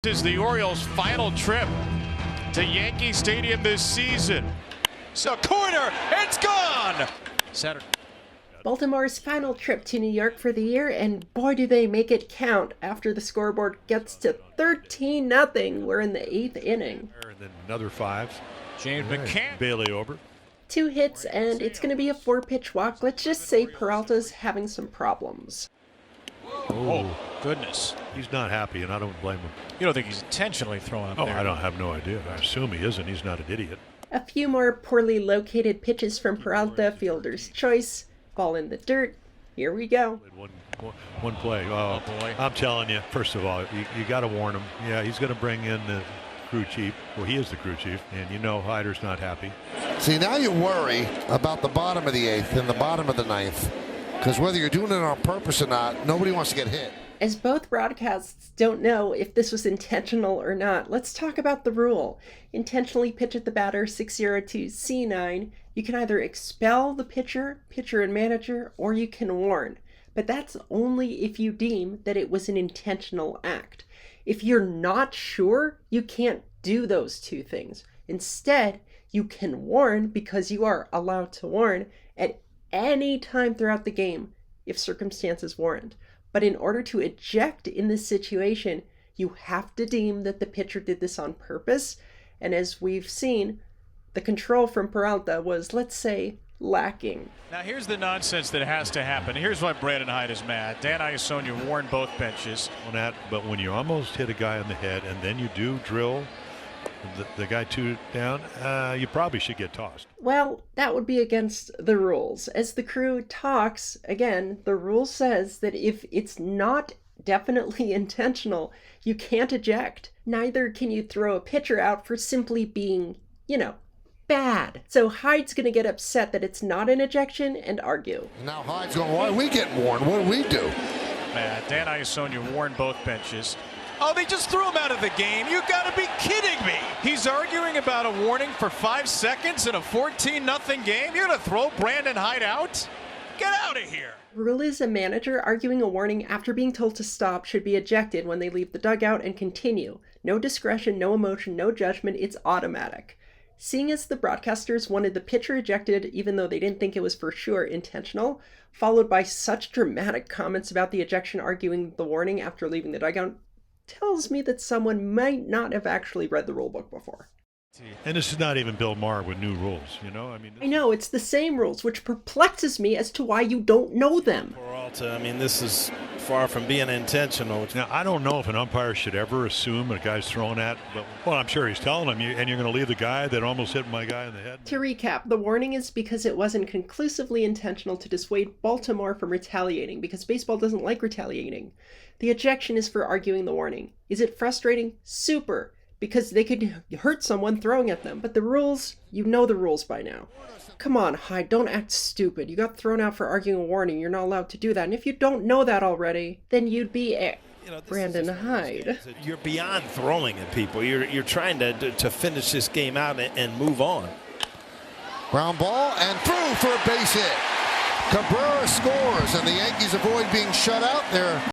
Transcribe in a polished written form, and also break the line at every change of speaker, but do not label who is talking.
This is the Orioles' final trip to Yankee Stadium this season. So corner, it's gone! Saturday.
Baltimore's final trip to New York for the year, and boy do they make it count after the scoreboard gets to 13-0. We're in the 8th inning.
And then another 5.
James McCann.
Bailey over.
2 hits, and it's going to be a 4-pitch walk. Let's just say Peralta's having some problems.
Oh, goodness.
He's not happy, and I don't blame him.
You don't think he's intentionally throwing up there?
I don't have no idea. I assume he isn't. He's not an idiot.
A few more poorly located pitches from Peralta, fielder's choice. Ball in the dirt. Here we go.
One play. Oh,
boy.
I'm telling you, first of all, you got to warn him. Yeah, he's going to bring in the crew chief. Well, he is the crew chief, and you know Hyder's not happy.
See, now you worry about the bottom of the 8th and the bottom of the 9th, because whether you're doing it on purpose or not, nobody wants to get hit.
As both broadcasts don't know if this was intentional or not, let's talk about the rule. Intentionally pitch at the batter, 6-0 to C9. You can either expel the pitcher and manager, or you can warn. But that's only if you deem that it was an intentional act. If you're not sure, you can't do those two things. Instead, you can warn because you are allowed to warn at any time throughout the game if circumstances warrant. But in order to eject in this situation, you have to deem that the pitcher did this on purpose. And as we've seen, the control from Peralta was, let's say, lacking.
Now here's the nonsense that has to happen. Here's why Brandon Hyde is mad. Dan Iassogna warned both benches.
But when you almost hit a guy on the head and then you do drill the guy 2 down, you probably should get tossed.
Well, that would be against the rules. As the crew talks, again, the rule says that if it's not definitely intentional, you can't eject. Neither can you throw a pitcher out for simply being, bad. So Hyde's going to get upset that it's not an ejection and argue.
Now Hyde's going, why are we getting warned? What do we do?
Dan Iassogna warned both benches. Oh, they just threw him out of the game. You gotta be kidding me. He's arguing about a warning for 5 seconds in a 14-0 game. You're gonna throw Brandon Hyde out? Get out of here.
Rule is a manager arguing a warning after being told to stop should be ejected when they leave the dugout and continue. No discretion, no emotion, no judgment. It's automatic. Seeing as the broadcasters wanted the pitcher ejected even though they didn't think it was for sure intentional, followed by such dramatic comments about the ejection arguing the warning after leaving the dugout, tells me that someone might not have actually read the rule book before.
And this is not even Bill Maher with new rules,
I know, it's the same rules, which perplexes me as to why you don't know them.
Peralta, this is far from being intentional.
Now, I don't know if an umpire should ever assume a guy's thrown at, but I'm sure he's telling him, and you're going to leave the guy that almost hit my guy in the head.
To recap, the warning is because it wasn't conclusively intentional to dissuade Baltimore from retaliating, because baseball doesn't like retaliating. The ejection is for arguing the warning. Is it frustrating? Super, because they could hurt someone throwing at them. But the rules, you know the rules by now. Come on, Hyde, don't act stupid. You got thrown out for arguing a warning. You're not allowed to do that. And if you don't know that already, then you'd be Brandon Hyde.
You're beyond throwing at people. You're trying to finish this game out and move on.
Ground ball and through for a base hit. Cabrera scores, and the Yankees avoid being shut out there.